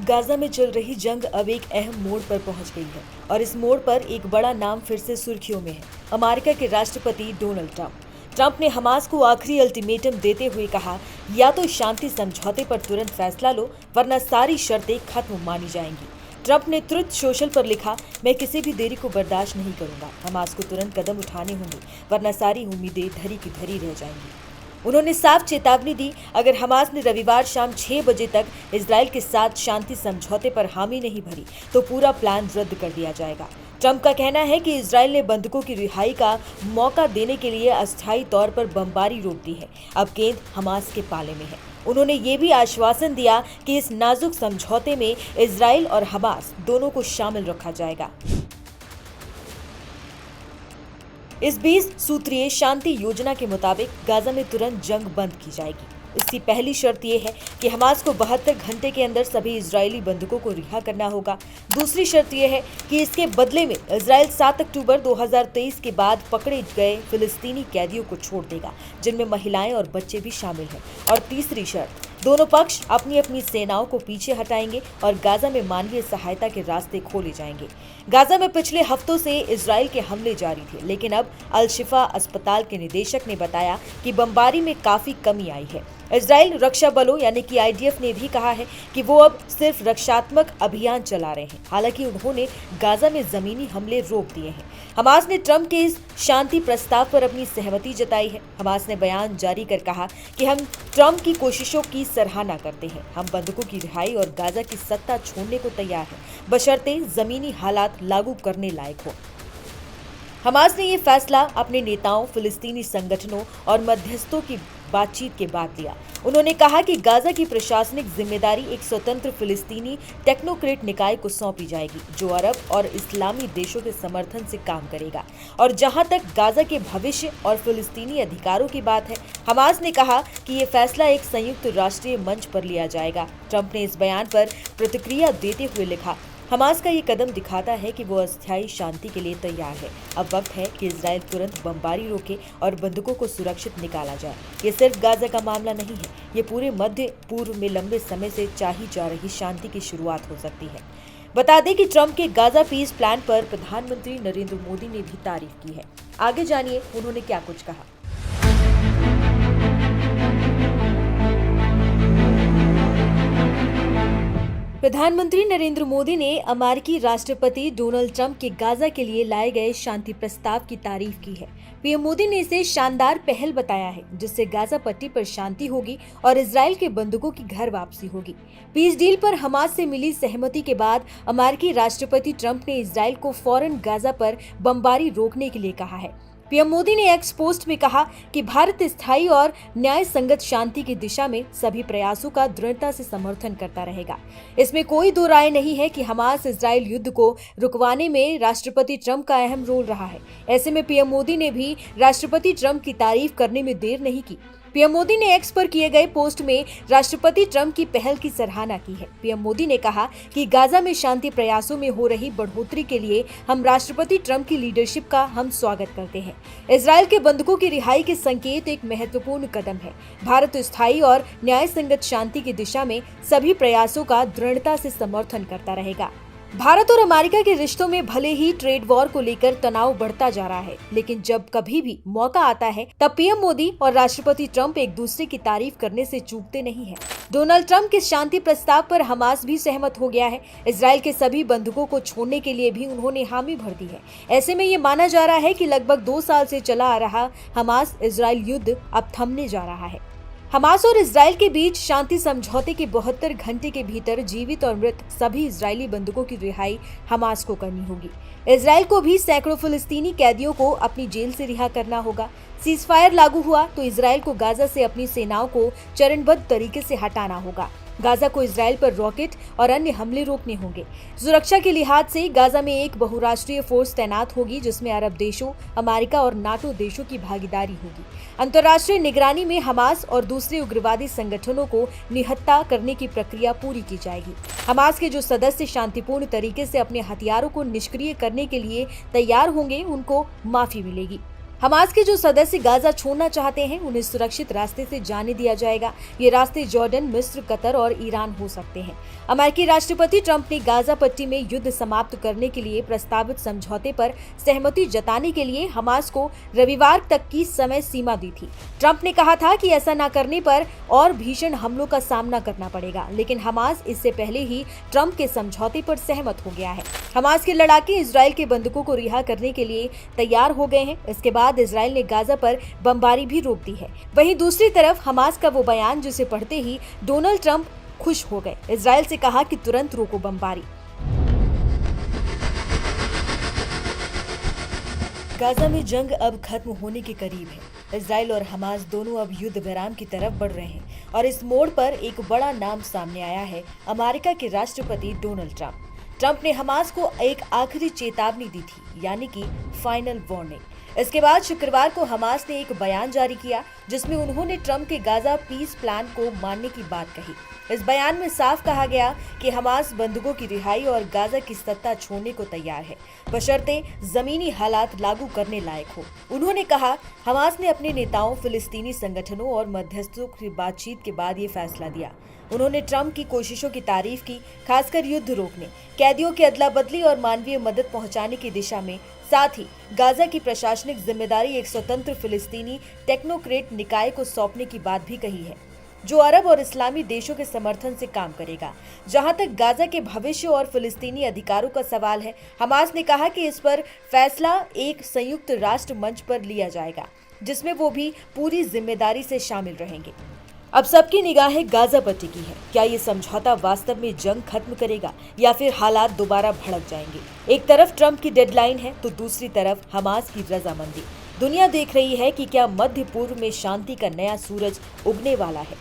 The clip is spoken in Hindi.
गाजा में चल रही जंग अब एक अहम मोड़ पर पहुंच गई है और इस मोड़ पर एक बड़ा नाम फिर से सुर्खियों में है। अमेरिका के राष्ट्रपति डोनाल्ड ट्रंप ने हमास को आखिरी अल्टीमेटम देते हुए कहा, या तो शांति समझौते पर तुरंत फैसला लो वरना सारी शर्तें खत्म मानी जाएंगी। ट्रंप ने ट्रुथ सोशल पर लिखा, मैं किसी भी देरी को बर्दाश्त नहीं करूंगा। हमास को तुरंत कदम उठाने होंगे वरना सारी उम्मीदें धरी की धरी रह जाएंगी। उन्होंने साफ चेतावनी दी, अगर हमास ने रविवार शाम 6 बजे तक इजराइल के साथ शांति समझौते पर हामी नहीं भरी तो पूरा प्लान रद्द कर दिया जाएगा। ट्रंप का कहना है कि इजराइल ने बंधकों की रिहाई का मौका देने के लिए अस्थायी तौर पर बमबारी रोक दी है। अब गेंद हमास के पाले में है। उन्होंने ये भी आश्वासन दिया कि इस नाजुक समझौते में इजराइल और हमास दोनों को शामिल रखा जाएगा। इस 20 सूत्रीय शांति योजना के मुताबिक गाजा में तुरंत जंग बंद की जाएगी। इसकी पहली शर्त यह है कि हमास को 72 घंटे के अंदर सभी इजरायली बंधकों को रिहा करना होगा। दूसरी शर्त यह है कि इसके बदले में इजराइल 7 अक्टूबर 2023 के बाद पकड़े गए फिलिस्तीनी कैदियों को छोड़ देगा, जिनमें महिलाएं और बच्चे भी शामिल हैं। और तीसरी शर्त, दोनों पक्ष अपनी अपनी सेनाओं को पीछे हटाएंगे और गाजा में मानवीय सहायता के रास्ते खोले जाएंगे। गाजा में पिछले हफ्तों से इजराइल के हमले जारी थे, लेकिन अब अल शिफा अस्पताल के निदेशक ने बताया कि बमबारी में काफी कमी आई है। इजराइल रक्षा बलों यानी कि IDF ने भी कहा है कि वो अब सिर्फ रक्षात्मक अभियान चला रहे हैं। हालांकि उन्होंने गाजा में जमीनी हमले रोक दिए हैं। हमास ने ट्रंप के इस शांति प्रस्ताव पर अपनी सहमति जताई है। हमास ने बयान जारी कर कहा कि हम ट्रंप की कोशिशों की सराहना करते हैं। हम बंधकों की रिहाई और गाजा की सत्ता छोड़ने को तैयार हैं, बशर्ते जमीनी हालात लागू करने लायक हो। हमास ने ये फैसला अपने नेताओं, फिलिस्तीनी संगठनों और मध्यस्थों की बातचीत के बाद लिया। उन्होंने कहा कि गाजा की प्रशासनिक जिम्मेदारी एक स्वतंत्र फिलिस्तीनी टेक्नोक्रेट निकाय को सौंपी जाएगी, जो अरब और इस्लामी देशों के समर्थन से काम करेगा। और जहां तक गाजा के भविष्य और फिलिस्तीनी अधिकारों की बात है, हमास ने कहा कि ये फैसला एक संयुक्त राष्ट्रीय मंच पर लिया जाएगा। ट्रंप ने इस बयान पर प्रतिक्रिया देते हुए लिखा, हमास का ये कदम दिखाता है कि वो अस्थायी शांति के लिए तैयार है। अब वक्त है कि इजराइल तुरंत बमबारी रोके और बंधकों को सुरक्षित निकाला जाए। ये सिर्फ गाजा का मामला नहीं है, ये पूरे मध्य पूर्व में लंबे समय से चाही जा रही शांति की शुरुआत हो सकती है। बता दें कि ट्रंप के गाजा पीस प्लान पर प्रधानमंत्री नरेंद्र मोदी ने भी तारीफ की है। आगे जानिए उन्होंने क्या कुछ कहा। प्रधानमंत्री नरेंद्र मोदी ने अमेरिकी राष्ट्रपति डोनाल्ड ट्रंप के गाजा के लिए लाए गए शांति प्रस्ताव की तारीफ की है। पीएम मोदी ने इसे शानदार पहल बताया है, जिससे गाजा पट्टी पर शांति होगी और इजराइल के बंधकों की घर वापसी होगी। पीस डील पर हमास से मिली सहमति के बाद अमेरिकी राष्ट्रपति ट्रंप ने इजराइल को फौरन गाजा पर बमबारी रोकने के लिए कहा है। पीएम मोदी ने एक्स पोस्ट में कहा कि भारत स्थायी और न्याय संगत शांति की दिशा में सभी प्रयासों का दृढ़ता से समर्थन करता रहेगा। इसमें कोई दो राय नहीं है कि हमास इजराइल युद्ध को रुकवाने में राष्ट्रपति ट्रंप का अहम रोल रहा है। ऐसे में पीएम मोदी ने भी राष्ट्रपति ट्रंप की तारीफ करने में देर नहीं की। पीएम मोदी ने एक्स पर किए गए पोस्ट में राष्ट्रपति ट्रंप की पहल की सराहना की है। पीएम मोदी ने कहा कि गाजा में शांति प्रयासों में हो रही बढ़ोतरी के लिए हम राष्ट्रपति ट्रंप की लीडरशिप का हम स्वागत करते हैं। इजराइल के बंधकों की रिहाई के संकेत एक महत्वपूर्ण कदम है। भारत स्थायी और न्याय संगत शांति की दिशा में सभी प्रयासों का दृढ़ता से समर्थन करता रहेगा। भारत और अमेरिका के रिश्तों में भले ही ट्रेड वॉर को लेकर तनाव बढ़ता जा रहा है, लेकिन जब कभी भी मौका आता है तब पीएम मोदी और राष्ट्रपति ट्रंप एक दूसरे की तारीफ करने से चूकते नहीं हैं। डोनाल्ड ट्रंप के शांति प्रस्ताव पर हमास भी सहमत हो गया है। इजराइल के सभी बंधकों को छोड़ने के लिए भी उन्होंने हामी भर दी है। ऐसे में ये माना जा रहा है कि लगभग 2 साल से चला आ रहा हमास इजराइल युद्ध अब थमने जा रहा है। हमास और इजराइल के बीच शांति समझौते के 72 घंटे के भीतर जीवित और मृत सभी इजरायली बंधकों की रिहाई हमास को करनी होगी। इजराइल को भी सैकड़ों फिलिस्तीनी कैदियों को अपनी जेल से रिहा करना होगा। सीजफायर लागू हुआ तो इजराइल को गाजा से अपनी सेनाओं को चरणबद्ध तरीके से हटाना होगा। गाजा को इजराइल पर रॉकेट और अन्य हमले रोकने होंगे। सुरक्षा के लिहाज से गाजा में एक बहुराष्ट्रीय फोर्स तैनात होगी, जिसमें अरब देशों, अमेरिका और नाटो देशों की भागीदारी होगी। अंतर्राष्ट्रीय निगरानी में हमास और दूसरे उग्रवादी संगठनों को निहत्था करने की प्रक्रिया पूरी की जाएगी। हमास के जो सदस्य शांतिपूर्ण तरीके से अपने हथियारों को निष्क्रिय करने के लिए तैयार होंगे, उनको माफी मिलेगी। हमास के जो सदस्य गाजा छोड़ना चाहते हैं उन्हें सुरक्षित रास्ते से जाने दिया जाएगा। ये रास्ते जॉर्डन, मिस्र, कतर और ईरान हो सकते हैं। अमेरिकी राष्ट्रपति ट्रंप ने गाजा पट्टी में युद्ध समाप्त करने के लिए प्रस्तावित समझौते पर सहमति जताने के लिए हमास को रविवार तक की समय सीमा दी थी। ट्रंप ने कहा था कि ऐसा न करने पर और भीषण हमलों का सामना करना पड़ेगा, लेकिन हमास इससे पहले ही ट्रंप के समझौते पर सहमत हो गया है। हमास के लड़ाके इजराइल के बंधकों को रिहा करने के लिए तैयार हो गए हैं। इसके बाद इजराइल ने गाजा पर बमबारी भी रोक दी है। वहीं दूसरी तरफ हमास का वो बयान जिसे पढ़ते ही डोनाल्ड ट्रंप खुश हो गए। इजराइल से कहा कि तुरंत रोको बमबारी। गाजा में जंग अब खत्म होने के करीब है। इजराइल और हमास दोनों अब युद्ध विराम की तरफ बढ़ रहे हैं और इस मोड़ पर एक बड़ा नाम सामने आया है, अमेरिका के राष्ट्रपति डोनाल्ड ट्रंप। ट्रंप ने हमास को एक आखिरी चेतावनी दी थी, यानी कि फाइनल वार्निंग। इसके बाद शुक्रवार को हमास ने एक बयान जारी किया जिसमें उन्होंने ट्रंप के गाजा पीस प्लान को मानने की बात कही। इस बयान में साफ कहा गया कि हमास बंधकों की रिहाई और गाजा की सत्ता छोड़ने को तैयार है, बशर्ते जमीनी हालात लागू करने लायक हो। उन्होंने कहा, हमास ने अपने नेताओं, फिलिस्तीनी संगठनों और मध्यस्थों की बातचीत के बाद ये फैसला दिया। उन्होंने ट्रंप की कोशिशों की तारीफ की, खासकर युद्ध रोकने, कैदियों की अदला बदली और मानवीय मदद पहुंचाने की दिशा में। साथ ही गाजा की प्रशासनिक जिम्मेदारी एक स्वतंत्र फिलिस्तीनी टेक्नोक्रेट निकाय को सौंपने की बात भी कही है, जो अरब और इस्लामी देशों के समर्थन से काम करेगा। जहां तक गाजा के भविष्य और फिलिस्तीनी अधिकारों का सवाल है, हमास ने कहा कि इस पर फैसला एक संयुक्त राष्ट्र मंच पर लिया जाएगा, जिसमें वो भी पूरी जिम्मेदारी से शामिल रहेंगे। अब सबकी निगाहें गाजा पट्टी की है। क्या ये समझौता वास्तव में जंग खत्म करेगा या फिर हालात दोबारा भड़क जाएंगे? एक तरफ ट्रंप की डेडलाइन है तो दूसरी तरफ हमास की रजामंदी। दुनिया देख रही है कि क्या मध्य पूर्व में शांति का नया सूरज उगने वाला है।